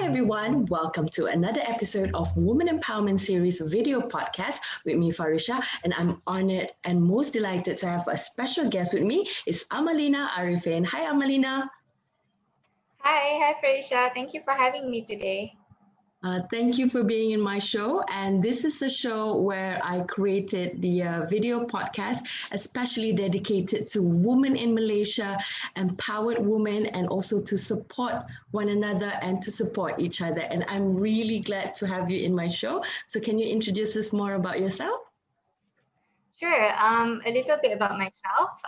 everyone, welcome to another episode of Women Empowerment Series video podcast with me, Farisha, and I'm honored and most delighted to have a special guest with me. It's Amalina Arifin. Hi, Amalina. Hi, Felicia. Thank you for having me today. Thank you for being in my show. And this is a show where I created the video podcast, especially dedicated to women in Malaysia, empowered women, and also to support one another and to support each other. And I'm really glad to have you in my show. So, can you introduce us more about yourself? Sure. A little bit about myself.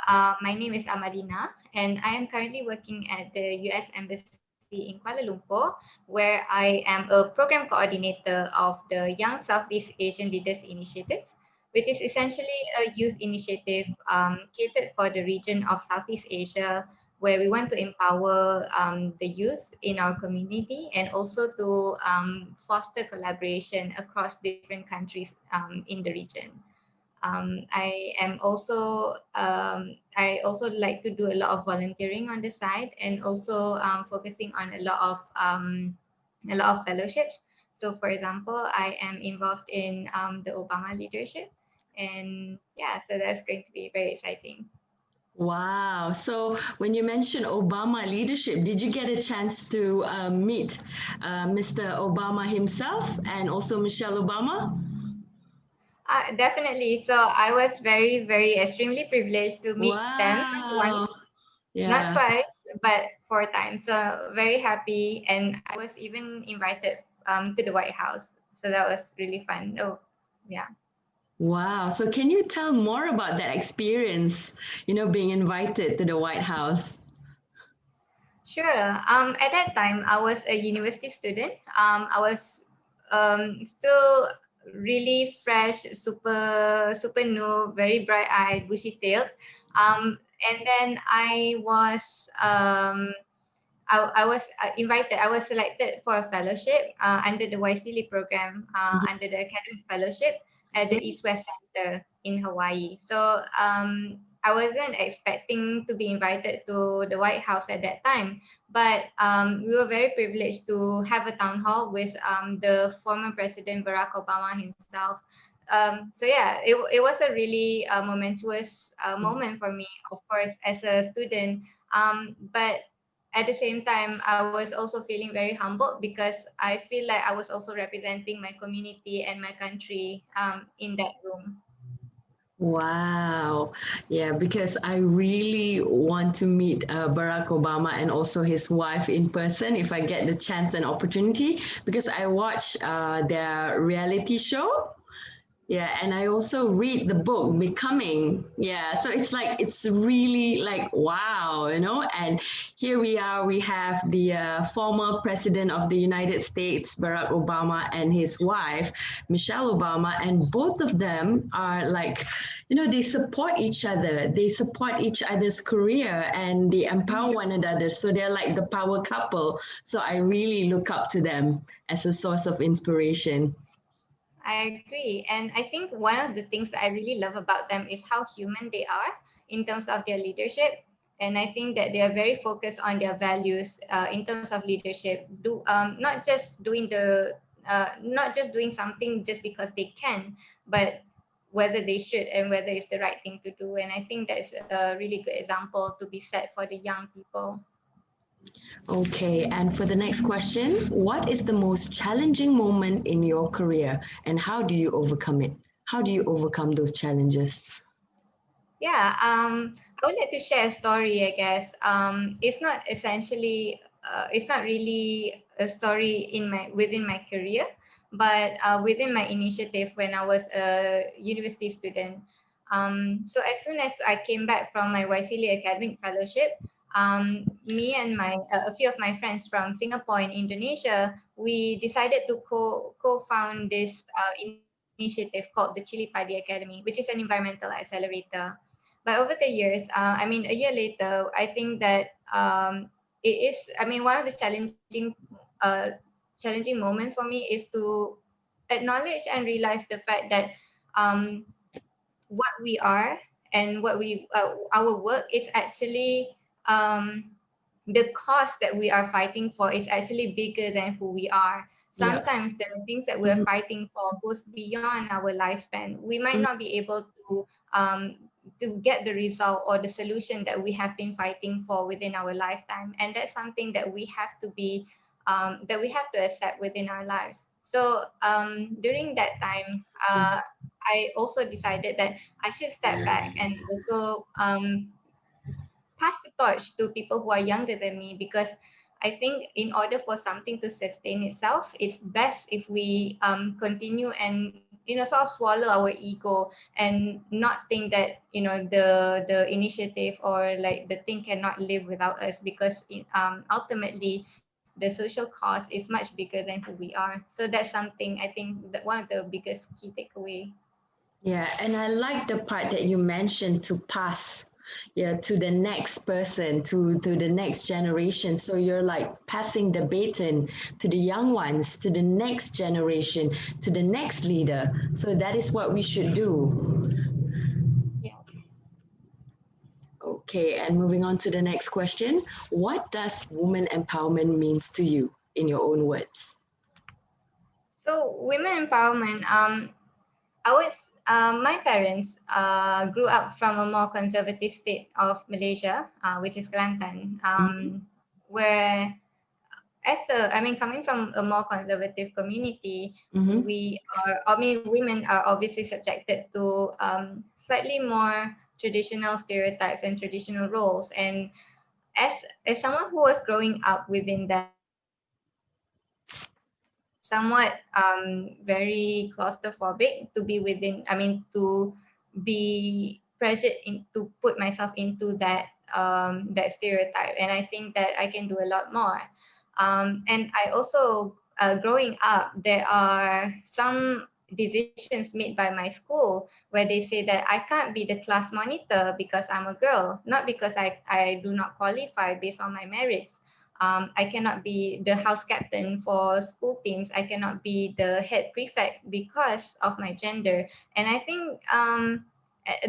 My name is Amalina, and I am currently working at the U.S. Embassy in Kuala Lumpur, where I am a program coordinator of the Young Southeast Asian Leaders Initiative, which is essentially a youth initiative catered for the region of Southeast Asia, where we want to empower the youth in our community and also to foster collaboration across different countries in the region. I also like to do a lot of volunteering on the side and also focusing on a lot of fellowships. So, for example, I am involved in the Obama leadership, and yeah, so that's going to be very exciting. Wow. So, when you mentioned Obama leadership, did you get a chance to meet Mr. Obama himself and also Michelle Obama? Definitely. So I was very extremely privileged to meet them once, Wow. not Yeah. twice, but four times. So very happy, and I was even invited to the White House. So that was really fun. Oh, yeah. Wow. So, can you tell more about that experience, being invited to the White House? Sure. At that time, I was a university student. I was still really fresh, super new, very bright eyed, bushy tailed. And then I was invited. I was selected for a fellowship under the YCLI program, under the academic fellowship at the East West Center in Hawaii. So I wasn't expecting to be invited to the White House at that time, but we were very privileged to have a town hall with the former President Barack Obama himself. So yeah, it was a really momentous moment for me, of course, as a student. But at the same time, I was also feeling very humbled because I feel like I was also representing my community and my country in that room. Wow. Yeah, because I really want to meet Barack Obama and also his wife in person if I get the chance and opportunity because I watch their reality show. Yeah, and I also read the book Becoming. Yeah, so it's like it's really like wow, And here we are. We have the former president of the United States, Barack Obama, and his wife, Michelle Obama, and both of them are like, they support each other. They support each other's career and they empower one another. So they're like the power couple. So I really look up to them as a source of inspiration. I agree. And I think one of the things that I really love about them is how human they are in terms of their leadership. And I think that they are very focused on their values in terms of leadership. Not just doing something just because they can, but whether they should and whether it's the right thing to do. And I think that's a really good example to be set for the young people. Okay, and for the next question, what is the most challenging moment in your career and how do you overcome it? How do you overcome those challenges? Yeah, I would like to share a story, I guess. It's not really a story within my career, but within my initiative when I was a university student. So as soon as I came back from my YCLI academic fellowship, me and a few of my friends from Singapore and Indonesia, we decided to co-found this initiative called the Chili Padi Academy, which is an environmental accelerator. But over the years, a year later, I think that it is. I mean, one of the challenging moment for me is to acknowledge and realize the fact that um, what we are and our work is actually um, the cause that we are fighting for is actually bigger than who we are. Yeah. Sometimes the things that we're fighting for goes beyond our lifespan. We might not be able to get the result or the solution that we have been fighting for within our lifetime, and that's something that we have to be that we have to accept within our lives. So during that time, I also decided that I should step back and also pass the torch to people who are younger than me, because I think in order for something to sustain itself, it's best if we continue and sort of swallow our ego and not think that the initiative or like the thing cannot live without us, because ultimately the social cost is much bigger than who we are. So that's something I think that one of the biggest key takeaway. Yeah, and I like the part that you mentioned to pass, yeah, to the next person, to the next generation. So you're like passing the baton to the young ones, to the next generation, to the next leader. So that is what we should do. Yeah. Okay, and moving on to the next question. What does woman empowerment means to you in your own words? So women empowerment. My parents grew up from a more conservative state of Malaysia, which is Kelantan, Mm-hmm. where I mean, coming from a more conservative community, Mm-hmm. women are obviously subjected to slightly more traditional stereotypes and traditional roles. And as as someone who was growing up within that, somewhat very claustrophobic to be within, I mean, to be pressured in to put myself into that stereotype. And I think that I can do a lot more. And I also, growing up, there are some decisions made by my school where they say that I can't be the class monitor because I'm a girl, not because I do not qualify based on my merits. I cannot be the house captain for school teams. I cannot be the head prefect because of my gender. And I think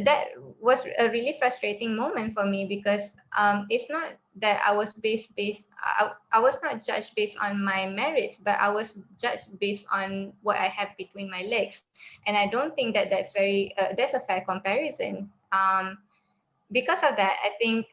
that was a really frustrating moment for me, because it's not that I was I was not judged based on my merits, but I was judged based on what I have between my legs. And I don't think that that's a fair comparison. Because of that, I think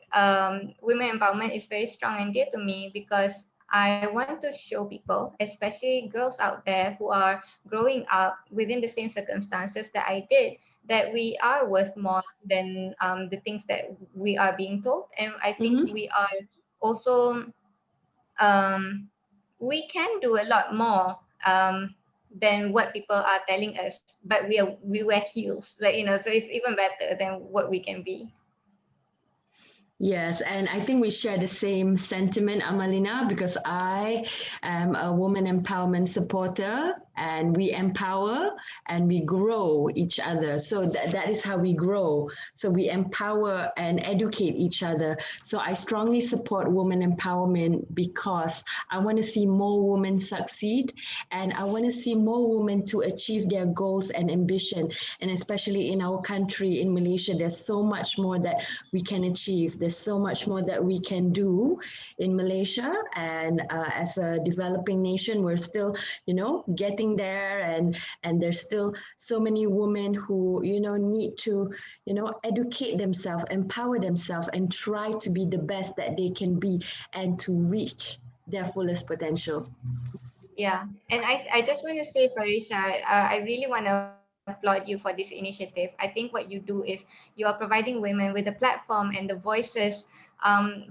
women empowerment is very strong and dear to me, because I want to show people, especially girls out there who are growing up within the same circumstances that I did, that we are worth more than the things that we are being told. And I think Mm-hmm. we are also, um, we can do a lot more than what people are telling us, but we wear heels, like, so it's even better than what we can be. Yes, and I think we share the same sentiment, Amalina, because I am a woman empowerment supporter, and we empower and we grow each other. So that is how we grow. So we empower and educate each other. So I strongly support women empowerment because I want to see more women succeed, and I want to see more women to achieve their goals and ambition. And especially in our country, in Malaysia, there's so much more that we can achieve. There's so much more that we can do in Malaysia. And as a developing nation, we're still, getting there. And there's still so many women who, need to, educate themselves, empower themselves, and try to be the best that they can be and to reach their fullest potential. Yeah, and I just want to say, Farisha, I really want to applaud you for this initiative. I think what you do is you are providing women with a platform and the voices,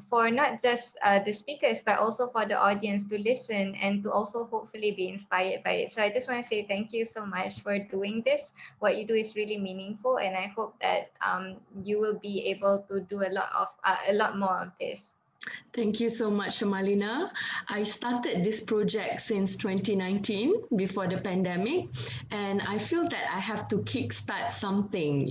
for not just the speakers, but also for the audience to listen and to also hopefully be inspired by it. So I just want to say thank you so much for doing this. What you do is really meaningful, and I hope that you will be able to do a lot more of this. Thank you so much, Amalina. I started this project since 2019, before the pandemic, and I feel that I have to kickstart something,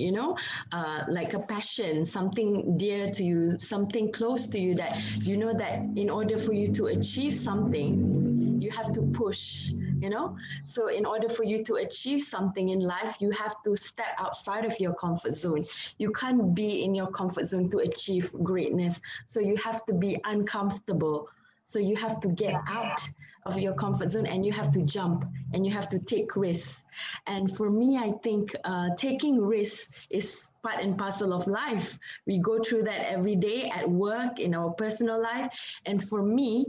like a passion, something dear to you, something close to you, that you know that in order for you to achieve something, you have to push, you know. So in order for you to achieve something in life, you have to step outside of your comfort zone. You can't be in your comfort zone to achieve greatness. So you have to be uncomfortable. So you have to get out of your comfort zone, and you have to jump, and you have to take risks. And for me, I think taking risks is part and parcel of life. We go through that every day at work, in our personal life. And for me,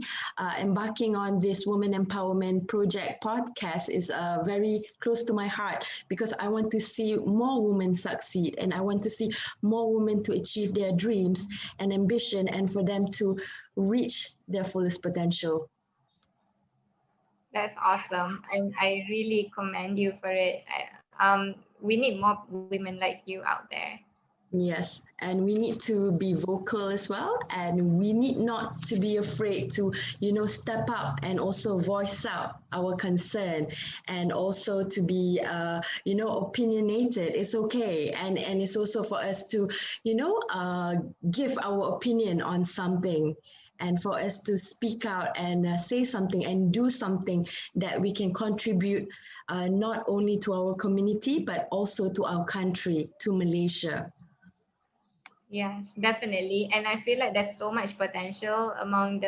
embarking on this Women Empowerment Project podcast is very close to my heart, because I want to see more women succeed, and I want to see more women to achieve their dreams and ambition, and for them to reach their fullest potential. That's awesome, and I really commend you for it. We need more women like you out there. Yes, and we need to be vocal as well, and we need not to be afraid to, step up and also voice out our concern, and also to be, opinionated. It's okay, and it's also for us to, give our opinion on something, and for us to speak out and say something and do something that we can contribute not only to our community but also to our country, to Malaysia. Yes, definitely. And I feel like there's so much potential among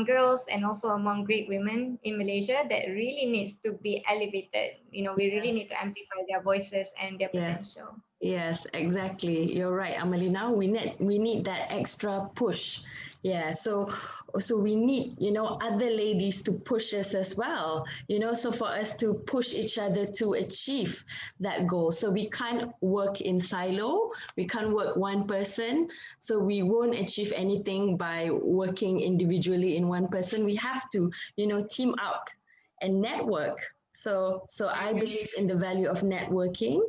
girls and also among great women in Malaysia that really needs to be elevated. We really Yes. need to amplify their voices and their Yeah. potential. Yes, exactly. You're right, Amalina. We need that extra push. Yeah. So we need, other ladies to push us as well. So for us to push each other to achieve that goal. So we can't work in silo. We can't work one person. So we won't achieve anything by working individually in one person. We have to, team up and network. So I Mhm. believe in the value of networking.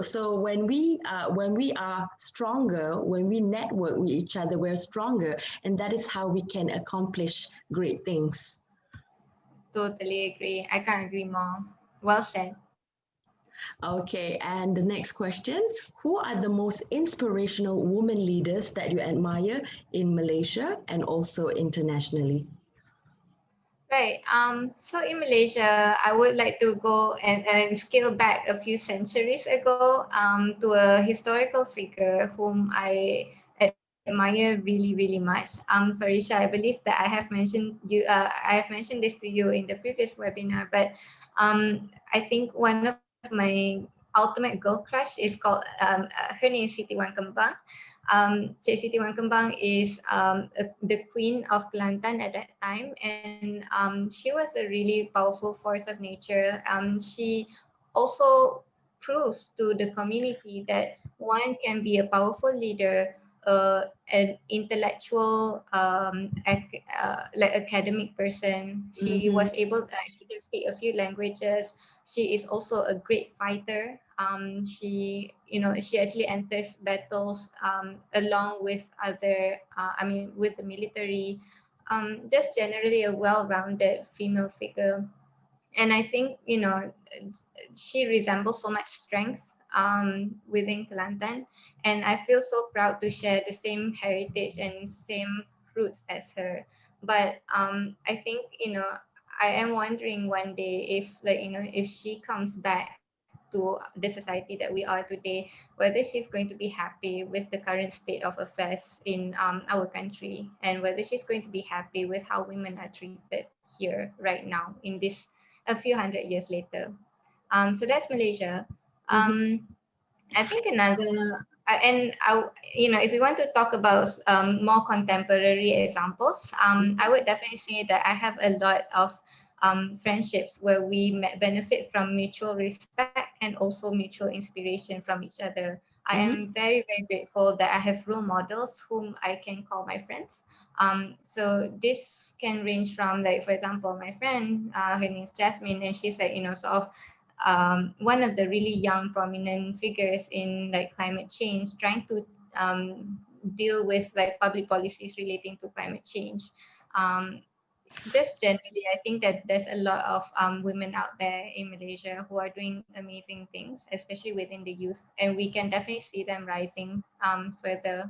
So when we are stronger, when we network with each other, we're stronger, and that is how we can accomplish great things. Totally agree. I can't agree more. Well said. Okay, and the next question: who are the most inspirational women leaders that you admire in Malaysia and also internationally? Right. So in Malaysia, I would like to go and scale back a few centuries ago to a historical figure whom I admire really, really much. Farisha, I believe that I have mentioned this to you in the previous webinar, but I think one of my ultimate girl crush is called her name is Siti Wan Kembang. Cik Siti Wan Kembang is the queen of Kelantan at that time, and she was a really powerful force of nature. She also proves to the community that one can be a powerful leader, an intellectual, like academic person. She Mm-hmm. was able, she can speak a few languages. She is also a great fighter. She actually enters battles along with with the military. Just generally a well-rounded female figure. And I think she resembles so much strength within Kelantan, and I feel so proud to share the same heritage and same roots as her. But I think I am wondering one day if if she comes back to the society that we are today, whether she's going to be happy with the current state of affairs in our country, and whether she's going to be happy with how women are treated here right now in this a few hundred years later. So that's Malaysia. Mm-hmm. Um, I think another, and I, if we want to talk about more contemporary examples, I would definitely say that I have a lot of friendships where we benefit from mutual respect and also mutual inspiration from each other. I am Mm-hmm. very, very grateful that I have role models whom I can call my friends. So this can range from, like, for example, my friend, her name is Jasmine, and she's like, sort of one of the really young prominent figures in like climate change, trying to deal with like public policies relating to climate change. um, just generally, I think that there's a lot of women out there in Malaysia who are doing amazing things, especially within the youth, and we can definitely see them rising further.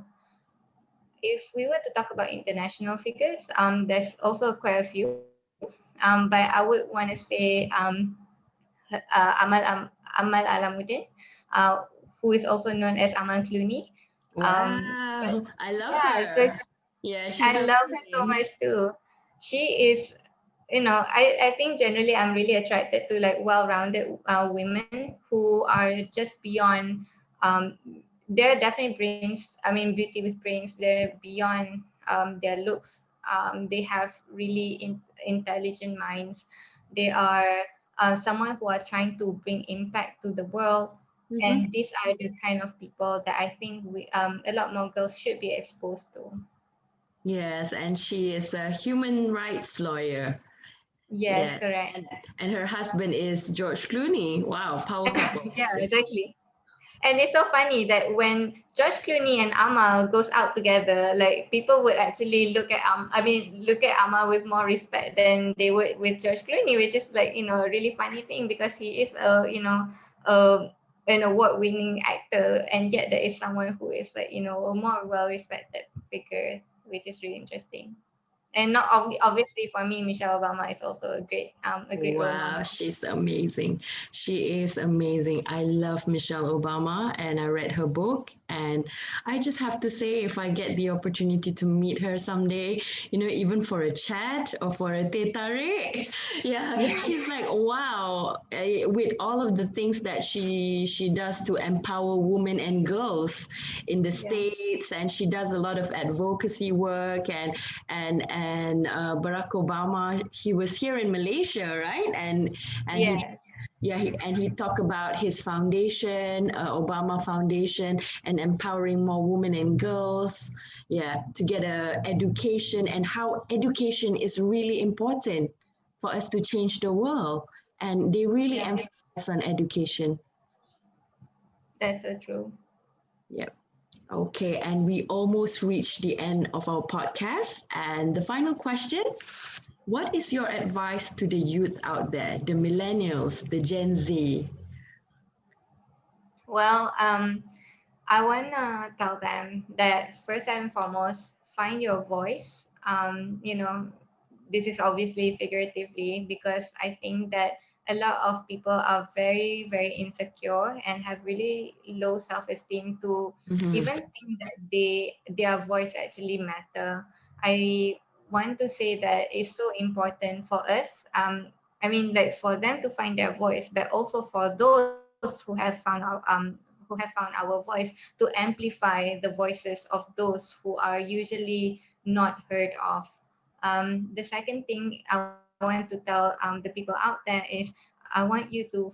If we were to talk about international figures, there's also quite a few. But I would want to say Amal Alamuddin, uh, who is also known as Amal Clooney. But Wow, I love yeah, so her. Yeah, she's I love her so amazing. much too. She is, I think generally I'm really attracted to like well-rounded women who are just beyond, um, they're definitely brains, I mean, beauty with brains, they're beyond their looks. They have really intelligent minds. They are someone who are trying to bring impact to the world. Mhm. And these are the kind of people that I think a lot more girls should be exposed to. Yes, and she is a human rights lawyer. Yes, Yeah, correct. and her husband is George Clooney. Wow, power couple. Yeah, exactly. And it's so funny that when George Clooney and Amal goes out together, like people would actually look at Amal with more respect than they would with George Clooney, which is like a really funny thing because he is a an award-winning actor, and yet there is someone who is like a more well-respected figure, which is really interesting. And not obviously for me, Michelle Obama is also a great role Wow, model. she's amazing. She is amazing. I love Michelle Obama and I read her book. And I just have to say, if I get the opportunity to meet her someday, even for a chat or for a teh tarik, yeah, Yeah, she's like, wow, with all of the things that she does to empower women and girls in the yeah, States. And she does a lot of advocacy work and Barack Obama, he was here in Malaysia, right? And he yes, yeah, and he talked about his foundation, Obama Foundation, and empowering more women and girls, yeah, to get a education and how education is really important for us to change the world. And they really yeah. emphasize on education. That's so true. Yep. Okay, and we almost reached the end of our podcast. And the final question: what is your advice to the youth out there, the millennials, the Gen Z? Well, I wanna tell them that first and foremost, find your voice. This is obviously figuratively because I think that a lot of people are very, very insecure and have really low self-esteem to Mhm. even think that their voice actually matter. I want to say that it's so important for us. I mean, like for them to find their voice, but also for those who have found our voice to amplify the voices of those who are usually not heard of. The second thing I want to tell the people out there is I want you to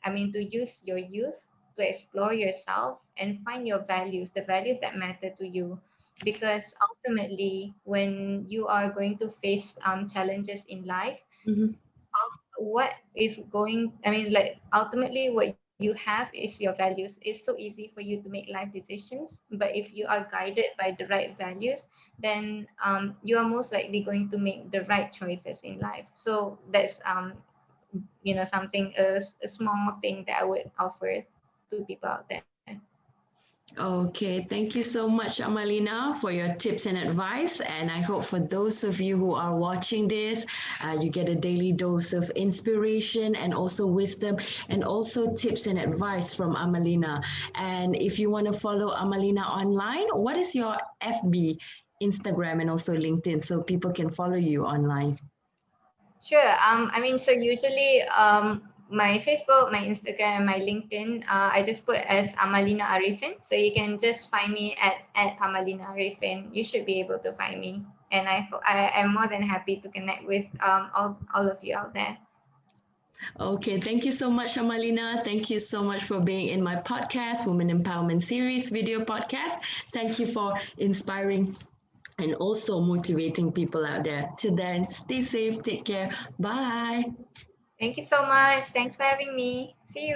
to use your youth to explore yourself and find your values, the values that matter to you. Because ultimately, when you are going to face challenges in life, Mhm. what is going I mean like ultimately what you have is your values. It's so easy for you to make life decisions, but if you are guided by the right values, then you are most likely going to make the right choices in life. So that's something a small thing that I would offer to people out there. Okay, thank you so much, Amalina, for your tips and advice. And I hope for those of you who are watching this, you get a daily dose of inspiration and also wisdom and also tips and advice from Amalina. And if you want to follow Amalina online, what is your FB, Instagram, and also LinkedIn so people can follow you online? Sure. So usually, my Facebook, my Instagram, my LinkedIn, I just put as Amalina Arifin. So you can just find me at Amalina Arifin. You should be able to find me, and I am more than happy to connect with all of you out there. Okay, thank you so much, Amalina. Thank you so much for being in my podcast, Women Empowerment Series video podcast. Thank you for inspiring and also motivating people out there. Till then, stay safe, take care. Bye. Thank you so much. Thanks for having me. See you.